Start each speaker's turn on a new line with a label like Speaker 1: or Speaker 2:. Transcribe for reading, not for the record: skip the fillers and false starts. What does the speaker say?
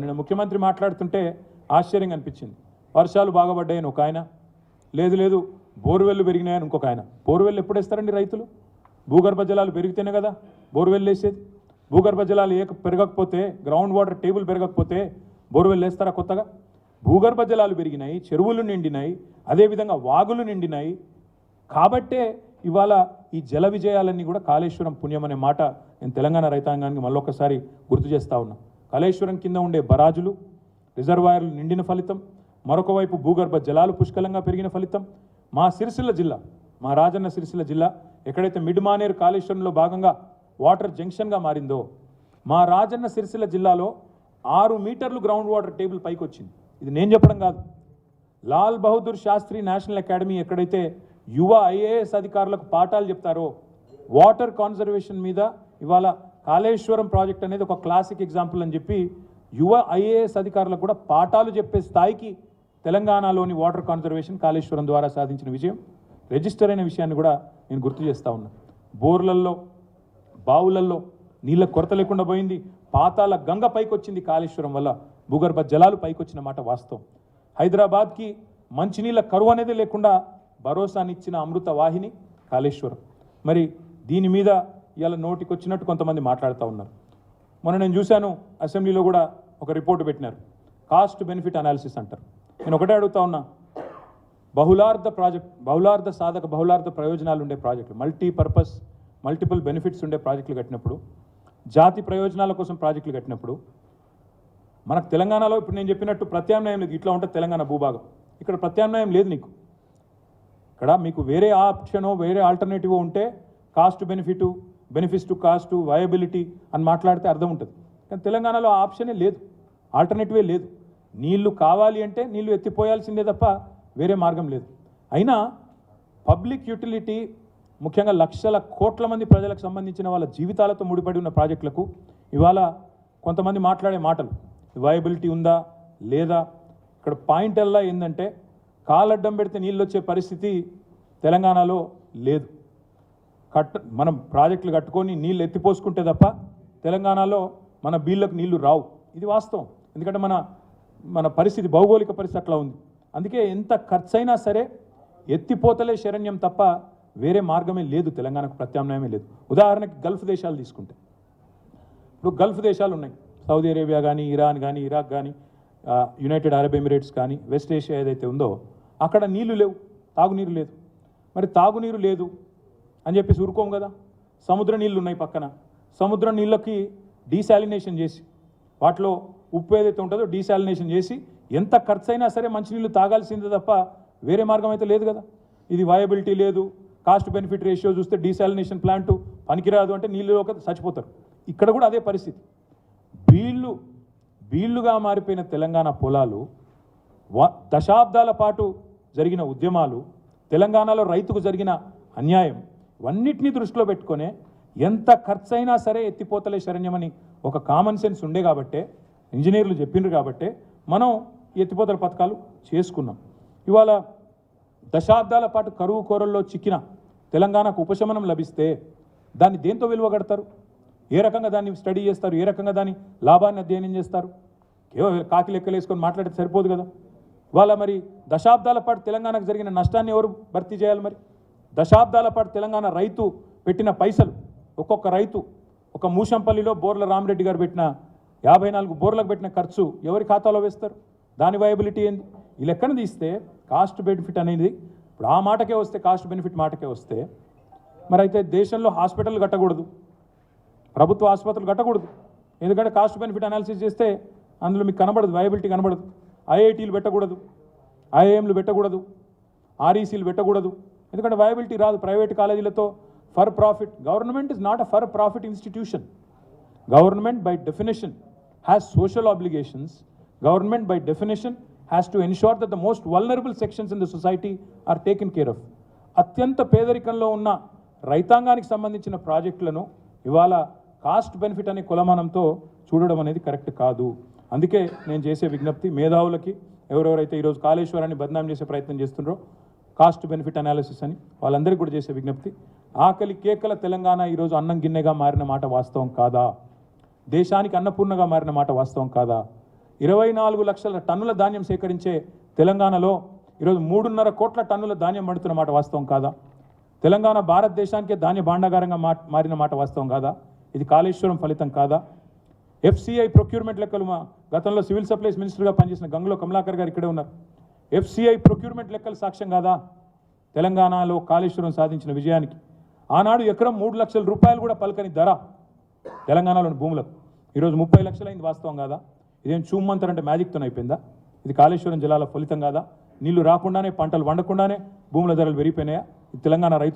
Speaker 1: నిన్న ముఖ్యమంత్రి మాట్లాడుతుంటే ఆశ్చర్యంగా అనిపించింది. వర్షాలు బాగా పడ్డాయని ఒక ఆయన, లేదు బోర్వెల్లు పెరిగినాయని ఇంకొక ఆయన. బోర్వెల్లు ఎప్పుడు వేస్తారండి రైతులు? భూగర్భ జలాలు పెరిగితేనే కదా బోర్వెల్ వేసేది. భూగర్భ జలాలు పెరగకపోతే, గ్రౌండ్ వాటర్ టేబుల్ పెరగకపోతే బోర్వెల్ వేస్తారా కొత్తగా? భూగర్భ జలాలు పెరిగినాయి, చెరువులు నిండినాయి, అదేవిధంగా వాగులు నిండినాయి. కాబట్టే ఇవాళ ఈ జల విజయాలన్నీ కూడా కాళేశ్వరం పుణ్యం అనే మాట నేను తెలంగాణ రైతాంగానికి మళ్ళొకసారి గుర్తు చేస్తూ ఉన్నా. కాళేశ్వరం కింద ఉండే బరాజులు, రిజర్వాయర్లు నిండిన ఫలితం, మరొక వైపు భూగర్భ జలాలు పుష్కలంగా పెరిగిన ఫలితం. మా సిరిసిల్ల జిల్లా, మా రాజన్న సిరిసిల్ల జిల్లా ఎక్కడైతే మిడ్ మానేరు కాళేశ్వరంలో భాగంగా వాటర్ జంక్షన్గా మారిందో, మా రాజన్న సిరిసిల్ల జిల్లాలో 6 మీటర్లు గ్రౌండ్ వాటర్ టేబుల్ పైకి వచ్చింది. ఇది నేను చెప్పడం కాదు. లాల్ బహదూర్ శాస్త్రి నేషనల్ అకాడమీ ఎక్కడైతే యువ ఐఏఎస్ అధికారులకు పాఠాలు చెప్తారో వాటర్ కాన్జర్వేషన్ మీద, ఇవాళ కాళేశ్వరం ప్రాజెక్ట్ అనేది ఒక క్లాసిక్ ఎగ్జాంపుల్ అని చెప్పి యువ ఐఏఎస్ అధికారులకు కూడా పాఠాలు చెప్పే స్థాయికి తెలంగాణలోని వాటర్ కాన్జర్వేషన్ కాళేశ్వరం ద్వారా సాధించిన విజయం, రిజిస్టర్ అయిన విషయాన్ని కూడా నేను గుర్తు చేస్తూ ఉన్నా. బోర్లల్లో, బావులల్లో నీళ్ళ కొరత లేకుండా పోయింది. పాతాల గంగ పైకి వచ్చింది కాళేశ్వరం వల్ల. భూగర్భ జలాలు పైకి వచ్చిన మాట వాస్తవం. హైదరాబాద్కి మంచినీళ్ళ కరువు అనేది లేకుండా భరోసానిచ్చిన అమృత వాహిని కాళేశ్వరం. మరి దీని మీద ఇలా నోటికి వచ్చినట్టు కొంతమంది మాట్లాడుతూ ఉన్నారు. మొన్న నేను చూశాను, అసెంబ్లీలో కూడా ఒక రిపోర్ట్ పెట్టినారు, కాస్ట్ బెనిఫిట్ అనాలిసిస్ అంటారు. నేను ఒకటే అడుగుతా ఉన్నా, బహుళార్థ సాధక బహుళార్థ ప్రయోజనాలు ఉండే ప్రాజెక్టులు, మల్టీపర్పస్ మల్టిపుల్ బెనిఫిట్స్ ఉండే ప్రాజెక్టులు కట్టినప్పుడు, జాతి ప్రయోజనాల కోసం ప్రాజెక్టులు కట్టినప్పుడు, మనకు తెలంగాణలో ఇప్పుడు నేను చెప్పినట్టు ప్రత్యామ్నాయం లేదు. ఇట్లా ఉంటుంది తెలంగాణ భూభాగం, ఇక్కడ ప్రత్యామ్నాయం లేదు. నీకు ఇక్కడ మీకు వేరే ఆప్షనో వేరే ఆల్టర్నేటివ్ ఉంటే cost benefits to cost, viability అని మాట్లాడితే అర్థం ఉంటుంది. కానీ తెలంగాణలో ఆ ఆప్షనే లేదు, ఆల్టర్నేటివే లేదు. నీళ్లు కావాలి అంటే నీళ్లు ఎత్తిపోయాల్సిందే తప్ప వేరే మార్గం లేదు. అయినా పబ్లిక్ యూటిలిటీ, ముఖ్యంగా లక్షల కోట్ల మంది ప్రజలకు సంబంధించిన వాళ్ళ జీవితాలతో ముడిపడి ఉన్న ప్రాజెక్టులకు ఇవాళ కొంతమంది మాట్లాడే మాటలు, వయబిలిటీ ఉందా లేదా? ఇక్కడ పాయింట్ అల్లా ఏంటంటే, కాలడ్డం పెడితే నీళ్ళు వచ్చే పరిస్థితి తెలంగాణలో లేదు. మనం ప్రాజెక్టులు కట్టుకొని నీళ్ళు ఎత్తిపోసుకుంటే తప్ప తెలంగాణలో మన బీళ్ళకు నీళ్లు రావు. ఇది వాస్తవం. ఎందుకంటే మన పరిస్థితి, భౌగోళిక పరిస్థితి అట్లా ఉంది. అందుకే ఎంత ఖర్చైనా సరే ఎత్తిపోతలే శరణ్యం తప్ప వేరే మార్గమే లేదు, తెలంగాణకు ప్రత్యామ్నాయమే లేదు. ఉదాహరణకి గల్ఫ్ దేశాలు తీసుకుంటే, ఇప్పుడు గల్ఫ్ దేశాలు ఉన్నాయి, సౌదీ అరేబియా కానీ, ఇరాన్ కానీ, ఇరాక్ కానీ, యునైటెడ్ అరబ్ ఎమిరేట్స్ కానీ, వెస్ట్ ఏషియా ఏదైతే ఉందో అక్కడ నీళ్లు లేవు, తాగునీరు లేదు. మరి తాగునీరు లేదు అని చెప్పేసి ఊరుకోము కదా. సముద్ర నీళ్ళు ఉన్నాయి పక్కన. సముద్ర నీళ్ళకి డీశాలినేషన్ చేసి, వాటిలో ఉప్పు ఏదైతే ఉంటుందో డీశాలినేషన్ చేసి ఎంత ఖర్చైనా సరే మంచినీళ్ళు తాగాల్సిందే తప్ప వేరే మార్గం అయితే లేదు కదా. ఇది వయబిలిటీ లేదు, కాస్ట్ బెనిఫిట్ రేషియో చూస్తే డీశాలినేషన్ ప్లాంట్ పనికిరాదు అంటే నీళ్ళు చచ్చిపోతారు. ఇక్కడ కూడా అదే పరిస్థితి. బీళ్లుగా మారిపోయిన తెలంగాణ పొలాలు, దశాబ్దాల పాటు జరిగిన ఉద్యమాలు, తెలంగాణలో రైతుకు జరిగిన అన్యాయం, ఇవన్నిటినీ దృష్టిలో పెట్టుకునే ఎంత ఖర్చైనా సరే ఎత్తిపోతలే శరణ్యమని ఒక కామన్ సెన్స్ ఉండే కాబట్టే, ఇంజనీర్లు చెప్పిండ్రు కాబట్టే మనం ఎత్తిపోతల పథకాలు చేసుకున్నాం. ఇవాళ దశాబ్దాల పాటు కరువు కోరల్లో చిక్కిన తెలంగాణకు ఉపశమనం లభిస్తే దాన్ని దేంతో విలువగడతారు? ఏ రకంగా దాన్ని స్టడీ చేస్తారు? ఏ రకంగా దాని లాభాన్ని అధ్యయనం చేస్తారు? కేవలం కాకి లెక్కలు వేసుకొని మాట్లాడితే సరిపోదు కదా. వాళ్ళ మరి దశాబ్దాల పాటు తెలంగాణకు జరిగిన నష్టాన్ని ఎవరు భర్తీ చేయాలి? మరి దశాబ్దాల పాటు తెలంగాణ రైతు పెట్టిన పైసలు, ఒక్కొక్క రైతు, ఒక మూషంపల్లిలో బోర్ల రామరెడ్డి గారు పెట్టిన 54 బోర్లకు పెట్టిన ఖర్చు ఎవరి ఖాతాలో వేస్తారు? దాని వయబిలిటీ ఏంది? ఈ లెక్కన తీస్తే కాస్ట్ బెనిఫిట్ అనేది, ఇప్పుడు ఆ మాటకే వస్తే, కాస్ట్ బెనిఫిట్ మాటకే వస్తే, మరి అయితే దేశంలో హాస్పిటల్ కట్టకూడదు, ప్రభుత్వ ఆసుపత్రులు కట్టకూడదు. ఎందుకంటే కాస్ట్ బెనిఫిట్ అనాలిసిస్ చేస్తే అందులో మీకు కనబడదు, వయబిలిటీ కనబడదు. ఐఐటీలు పెట్టకూడదు, ఐఐఎంలు పెట్టకూడదు, ఆర్ఈసీలు పెట్టకూడదు. ఎందుకంటే వయబిలిటీ రాదు. ప్రైవేట్ కాలేజీలతో for profit. Government is not a for profit institution. Government by definition has social obligations. Government by definition has to ensure that the most vulnerable sections in the society are taken care of. అత్యంత పేదరికంలో ఉన్న రైతాంగానికి సంబంధించిన ప్రాజెక్టులను ఇవాళ cost benefit అనే కులమానంతో చూడడం అనేది కరెక్ట్ కాదు. అందుకే నేను చేసే విజ్ఞప్తి మేధావులకి, ఎవరెవరైతే ఈరోజు కాళేశ్వరాన్ని బదనాం చేసే ప్రయత్నం చేస్తున్నారో, కాస్ట్ బెనిఫిట్ అనాలిసిస్ అని వాళ్ళందరికీ కూడా చేసే విజ్ఞప్తి, ఆకలి కేకల తెలంగాణ ఈరోజు అన్నం గిన్నెగా మారిన మాట వాస్తవం కాదా? దేశానికి అన్నపూర్ణగా మారిన మాట వాస్తవం కాదా? 24 లక్షల టన్నుల ధాన్యం సేకరించే తెలంగాణలో ఈరోజు 3.5 కోట్ల టన్నుల ధాన్యం పండుతున్న మాట వాస్తవం కాదా? తెలంగాణ భారతదేశానికే ధాన్య భాండాగారంగా మారిన మాట వాస్తవం కాదా? ఇది కాళేశ్వరం ఫలితం కాదా? FCI ప్రొక్యూర్మెంట్ లెక్కలు గతంలో సివిల్ సప్లైస్ మినిస్టర్గా పనిచేసిన గంగుల కమలాకర్ గారు ఇక్కడే ఉన్నారు. FCI ప్రొక్యూర్మెంట్ లెక్కలు సాక్ష్యం కాదా తెలంగాణలో కాళేశ్వరం సాధించిన విజయానికి? ఆనాడు ఎకరం 3 లక్షల రూపాయలు కూడా పలకని ధర తెలంగాణలోని భూములకు ఈరోజు 30 లక్షలైంది వాస్తవం కాదా? ఇదేం చూమ్మంతారంటే మ్యాజిక్తో అయిపోయిందా? ఇది కాళేశ్వరం జిల్లాల ఫలితం కాదా? నీళ్లు రాకుండానే పంటలు వండకుండానే భూముల ధరలు పెరిగిపోయినాయా? తెలంగాణ రైతు